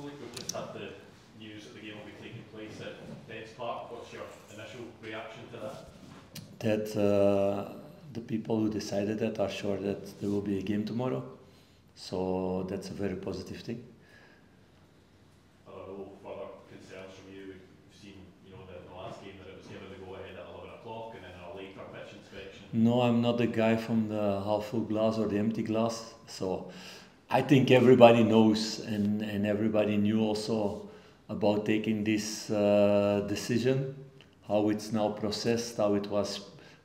We've just had the news that the game will be taking place at Dens Park. What's your initial reaction to that? That the people who decided that are sure that there will be a game tomorrow, so that's a very positive thing. Are there no further concerns from you? We've seen, in the last game that it was given the go-ahead at 11 o'clock and then a later pitch inspection. No, I'm not the guy from the half full glass or the empty glass, so I think everybody knows and everybody knew also about taking this decision, how it's now processed, how it was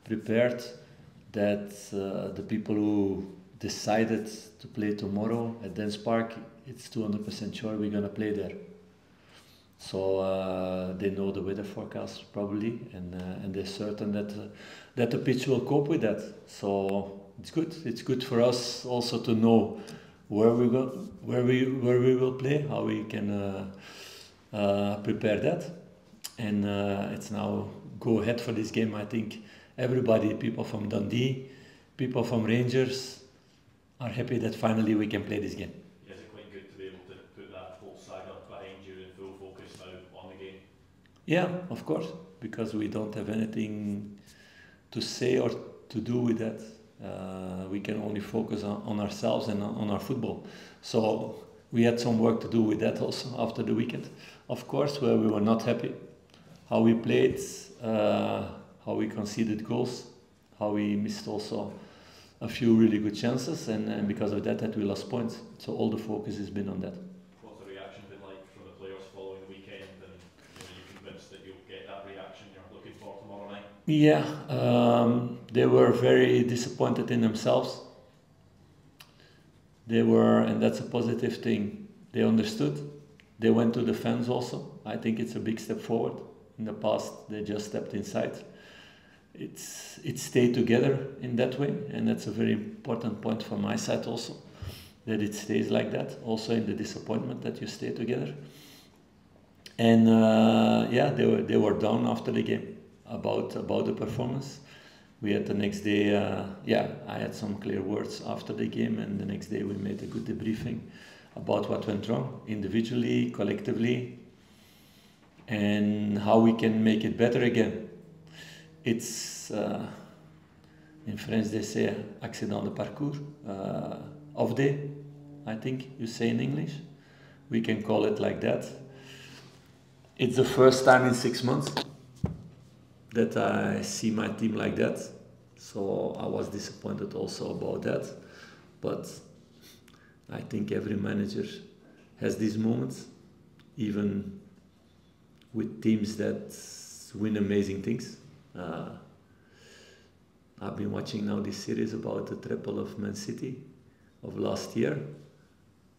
prepared, that the people who decided to play tomorrow at Dens Park, it's 200% sure we're going to play there. So they know the weather forecast probably, and they're certain that the pitch will cope with that. So it's good. It's good for us also to know where we will play, how we can prepare that, and it's now go ahead for this game. I think everybody, people from Dundee, people from Rangers, are happy that finally we can play this game. Is it quite good to be able to put that whole saga behind you and full focus now on the game? Yeah, of course, because we don't have anything to say or to do with that. We can only focus on ourselves and on our football. So we had some work to do with that also after the weekend, of course, where we were not happy. How we played, how we conceded goals, how we missed also a few really good chances, and because of that we lost points. So all the focus has been on that. What's the reaction been like from the players following the weekend, and you're convinced that you'll get that reaction you're looking for tomorrow night? Yeah, they were very disappointed in themselves. They were, and that's a positive thing, they understood. They went to the fans also. I think it's a big step forward. In the past, they just stepped inside. It stayed together in that way, and that's a very important point from my side also, that it stays like that, also in the disappointment that you stay together. And yeah, they were down after the game about the performance. We had the next day, I had some clear words after the game, and the next day we made a good debriefing about what went wrong, individually, collectively, and how we can make it better again. It's, in French they say, accident de parcours, off day, I think you say in English. We can call it like that. It's the first time in 6 months that I see my team like that, so I was disappointed also about that. But I think every manager has these moments, even with teams that win amazing things. I've been watching now this series about the treble of Man City of last year,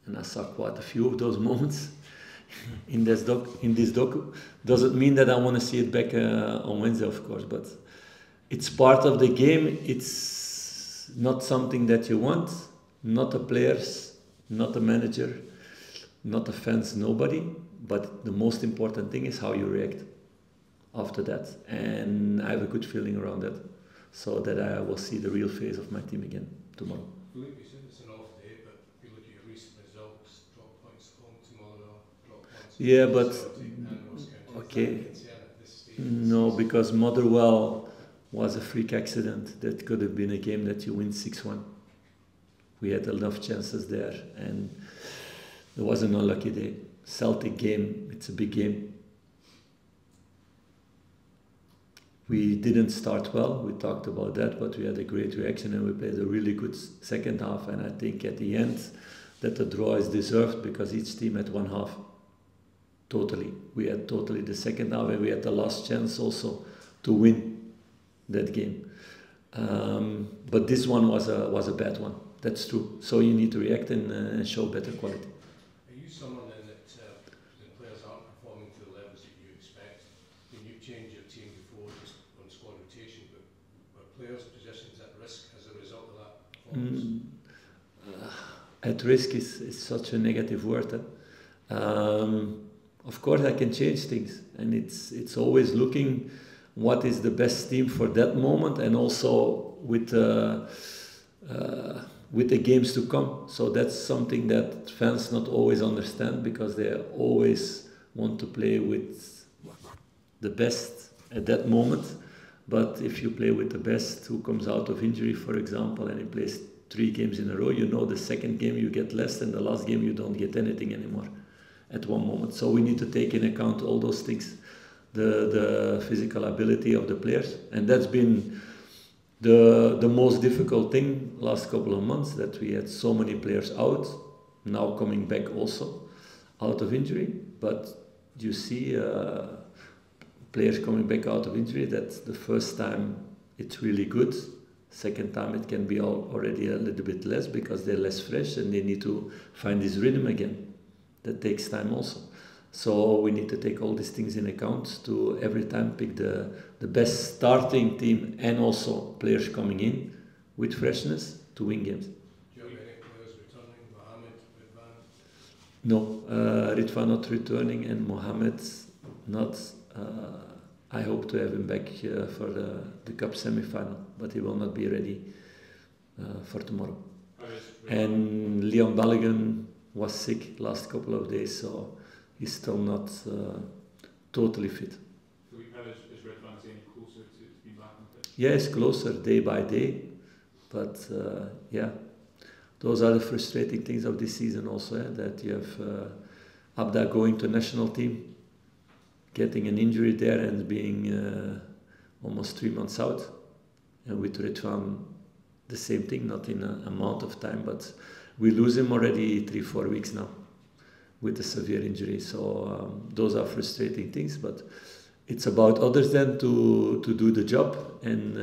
and I saw quite a few of those moments in this docu. Doesn't mean that I want to see it back on Wednesday, of course, but it's part of the game. It's not something that you want, not the players, not the manager, not the fans, nobody. But the most important thing is how you react after that, and I have a good feeling around that, so that I will see the real face of my team again tomorrow. Philippe, you said it's an off day, but if you look at your recent results, drop points at home tomorrow, drop points. Yeah, but okay, no, because Motherwell was a freak accident. That could have been a game that you win 6-1. We had enough chances there, and it was an unlucky day. Celtic game, it's a big game. We didn't start well, we talked about that, but we had a great reaction and we played a really good second half, and I think at the end that the draw is deserved because each team had one half. Totally. We had totally the second half, and we had the last chance also to win that game. But this one was a bad one, that's true. So you need to react and show better quality. Are you someone then that the players aren't performing to the levels that you expect? When you change your team before just on squad rotation, but were players' positions at risk as a result of that performance? At risk is such a negative word. Of course I can change things, and it's always looking what is the best team for that moment, and also with with the games to come. So that's something that fans not always understand, because they always want to play with the best at that moment. But if you play with the best who comes out of injury, for example, and he plays 3 games in a row, you know the second game you get less, and the last game you don't get anything anymore at one moment. So we need to take in account all those things, the physical ability of the players. And that's been the most difficult thing last couple of months, that we had so many players out, now coming back also out of injury. But you see players coming back out of injury, that the first time it's really good, second time it can be already a little bit less, because they're less fresh and they need to find this rhythm again. That takes time also. So we need to take all these things in account to every time pick the best starting team, and also players coming in with freshness to win games. Do you have any players returning? Mohammed, Ridvan? No, Ridvan not returning, and Mohammed not. I hope to have him back for the cup semi-final, but he will not be ready for tomorrow. And Leon Balogun was sick last couple of days, so he's still not totally fit. So is Ridvan any closer to being back on pitch? Yeah, it's closer day by day, but yeah, those are the frustrating things of this season also, that you have Abda going to national team, getting an injury there and being almost 3 months out, and with Ridvan the same thing, not in an amount of time, but we lose him already 3-4 weeks now with a severe injury. So those are frustrating things, but it's about others then to do the job and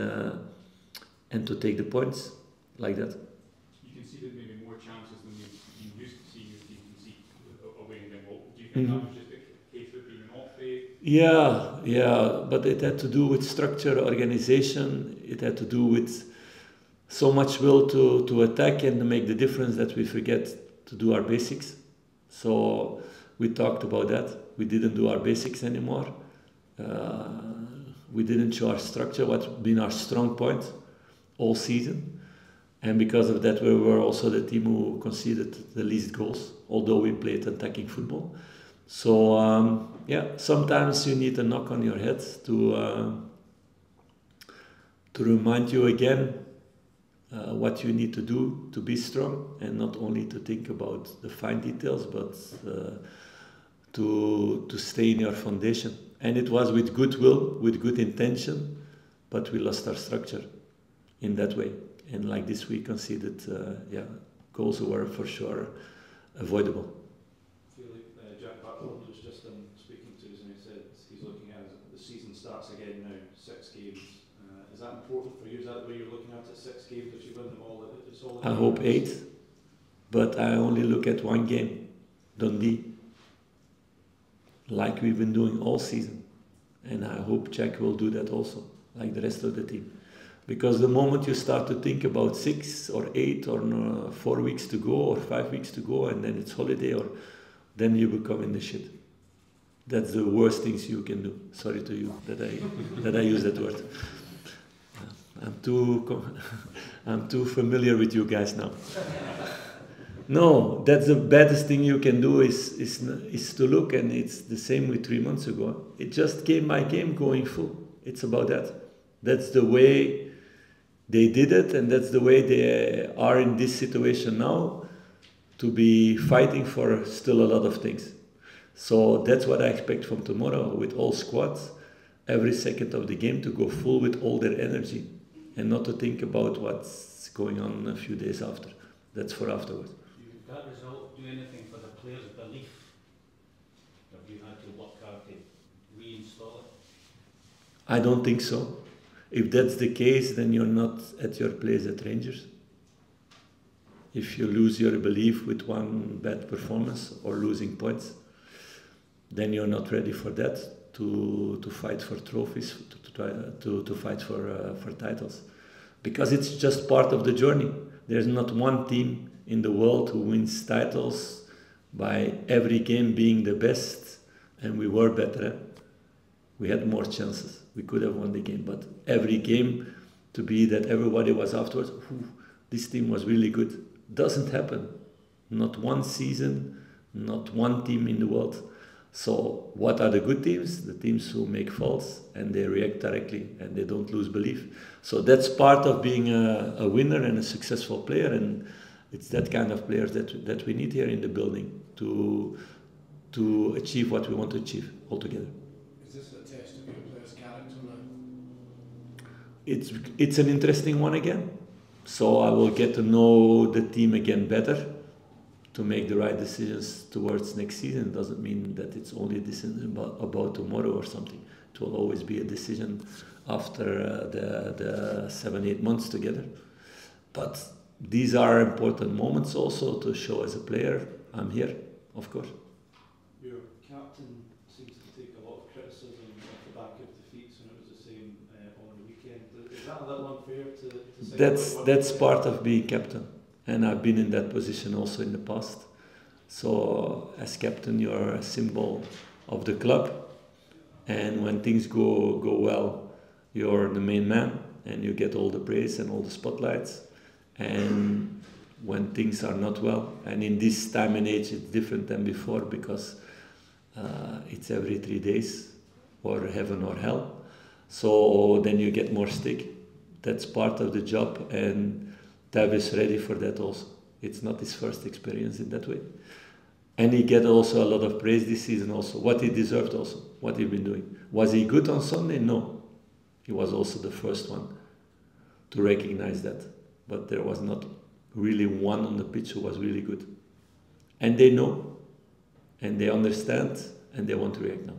to take the points like that. You conceded maybe more chances than you used to see your team concede away in Dingwall. Do you think that was just a case of being an off day? Yeah, but it had to do with structure, organization. It had to do with so much will to attack and to make the difference that we forget to do our basics. So we talked about that. We didn't do our basics anymore. We didn't show our structure, what's been our strong point all season. And because of that, we were also the team who conceded the least goals, although we played attacking football. So yeah, sometimes you need a knock on your head to remind you again what you need to do to be strong, and not only to think about the fine details, but to stay in your foundation. And it was with goodwill, with good intention, but we lost our structure in that way. And like this, we conceded goals that were for sure avoidable. I feel like Jack Butland was just speaking to us, and he said he's looking at the season starts again now, 6 games. Is that important for you? Is that the way you're looking at it? 6 games, if you win them all, it's all. I hope 8, but I only look at one game, Dundee, like we've been doing all season. And I hope Jack will do that also, like the rest of the team. Because the moment you start to think about 6 or 8 or 4 weeks to go or 5 weeks to go, and then it's holiday, or then you become in the shit. That's the worst things you can do. Sorry to you that I use that word. I'm too familiar with you guys now. No, that's the baddest thing you can do is to look, and it's the same with 3 months ago. It just game by game going full. It's about that. That's the way they did it, and that's the way they are in this situation now, to be fighting for still a lot of things. So that's what I expect from tomorrow with all squads, every second of the game to go full with all their energy, and not to think about what's going on a few days after. That's for afterwards. Did that result do anything for the players' belief? Have you had to work hard to reinstall it? I don't think so. If that's the case, then you're not at your place at Rangers. If you lose your belief with one bad performance or losing points, then you're not ready for that, to fight for trophies, to fight for titles. Because it's just part of the journey. There's not one team in the world who wins titles by every game being the best, and we were better. We had more chances. We could have won the game, but every game to be that everybody was afterwards, This team was really good. Doesn't happen. Not one season, not one team in the world. So what are the good teams? The teams who make faults and they react directly and they don't lose belief. So that's part of being a winner and a successful player, and it's that kind of players that we need here in the building to achieve what we want to achieve altogether. Is this a test of your player's character now? It's an interesting one again. So I will get to know the team again better to make the right decisions towards next season. It doesn't mean that it's only a decision about tomorrow or something. It will always be a decision after the 7-8 months together. But these are important moments also to show as a player, I'm here, of course. Your captain seems to take a lot of criticism off the back of defeats, and it was the same on the weekend. Is that a little unfair to say? That's part of being captain. And I've been in that position also in the past. So as captain, you're a symbol of the club. And when things go well, you're the main man and you get all the praise and all the spotlights. And when things are not well, and in this time and age it's different than before because it's every 3 days, or heaven or hell. So then you get more stick. That's part of the job, and Tab is ready for that also. It's not his first experience in that way. And he get also a lot of praise this season also, what he deserved also, what he's been doing. Was he good on Sunday? No. He was also the first one to recognize that. But there was not really one on the pitch who was really good. And they know, and they understand, and they want to react now.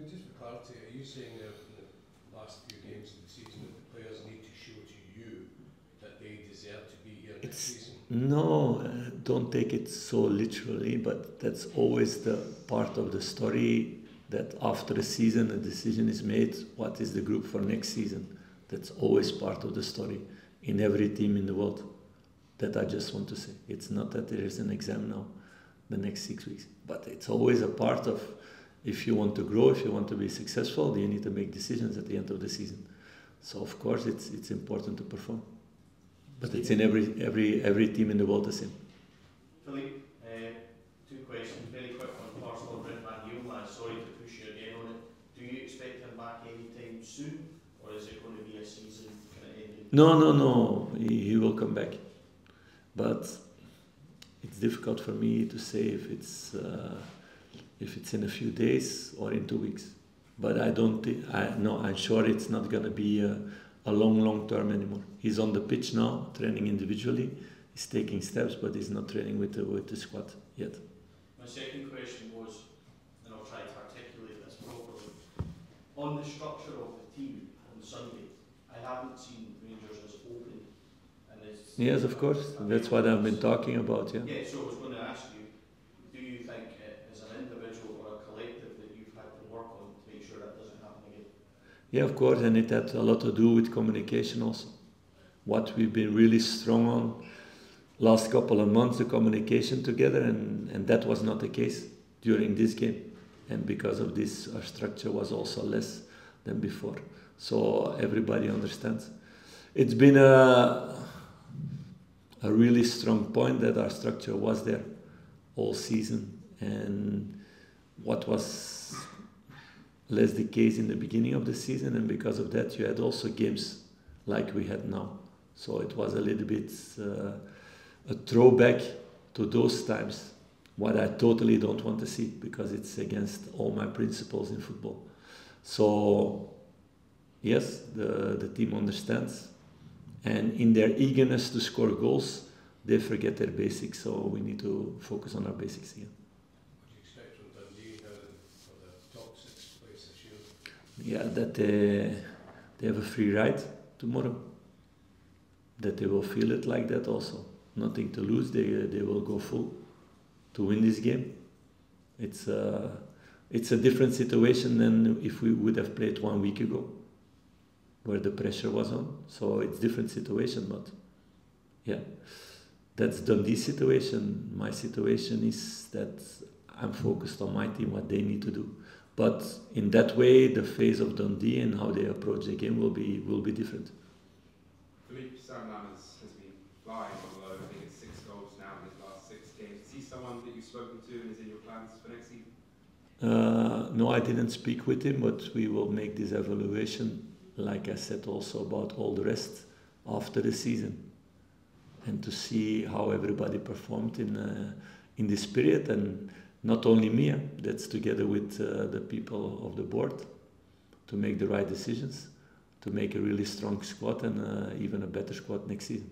Just for clarity, are you saying that in the last few games of the season that the players need to show to you that they deserve to be here next season? No, don't take it so literally, but that's always the part of the story, that after a season a decision is made, what is the group for next season? That's always part of the story in every team in the world. That I just want to say. It's not that there is an exam now, the next 6 weeks, but it's always a part of, if you want to grow, if you want to be successful, you need to make decisions at the end of the season. So of course it's important to perform. But it's in every team in the world the same. Philippe, 2 questions, very quick one. Arsenal, Ridvan, sorry to push you again on it. Do you expect him back anytime soon, or is it going to be a season kind of ending? No. He will come back. But it's difficult for me to say if it's in a few days or in 2 weeks. But I don't think, I'm sure it's not going to be a long term anymore. He's on the pitch now, training individually. He's taking steps, but he's not training with the squad yet. My second question was, and I'll try to articulate this properly, on the structure of the team on Sunday, I haven't seen Rangers as open. And yes, of course. That's what I've been talking about. Yeah. Yeah. So I was going to ask you, do you think as an individual or a collective that you've had to work on to make sure that doesn't happen again? Yeah, of course, and it had a lot to do with communication also. What we've been really strong on last couple of months, the communication together, and that was not the case during this game. And because of this, our structure was also less than before. So everybody understands. It's been a really strong point that our structure was there all season, and what was less the case in the beginning of the season, and because of that you had also games like we had now. So it was a little bit a throwback to those times, what I totally don't want to see, because it's against all my principles in football. So yes, the team understands, and in their eagerness to score goals, they forget their basics, so we need to focus on our basics again. What do you expect from Dundee for the top 6 place this year? Yeah, that they have a free ride tomorrow, that they will feel it like that also. Nothing to lose, they will go full to win this game. It's a different situation than if we would have played 1 week ago, where the pressure was on. So it's different situation, but yeah, that's Dundee's situation. My situation is that I'm focused on my team, what they need to do. But in that way, the phase of Dundee and how they approach the game will be different. Philippe, Sam Lammers has been flying, although I think it's 6 goals now in his last 6 games. Is he someone that you've spoken to and is in your plans for next season? No, I didn't speak with him, but we will make this evaluation, like I said also about all the rest, after the season, and to see how everybody performed in this period, and not only me, that's together with the people of the board, to make the right decisions, to make a really strong squad and even a better squad next season.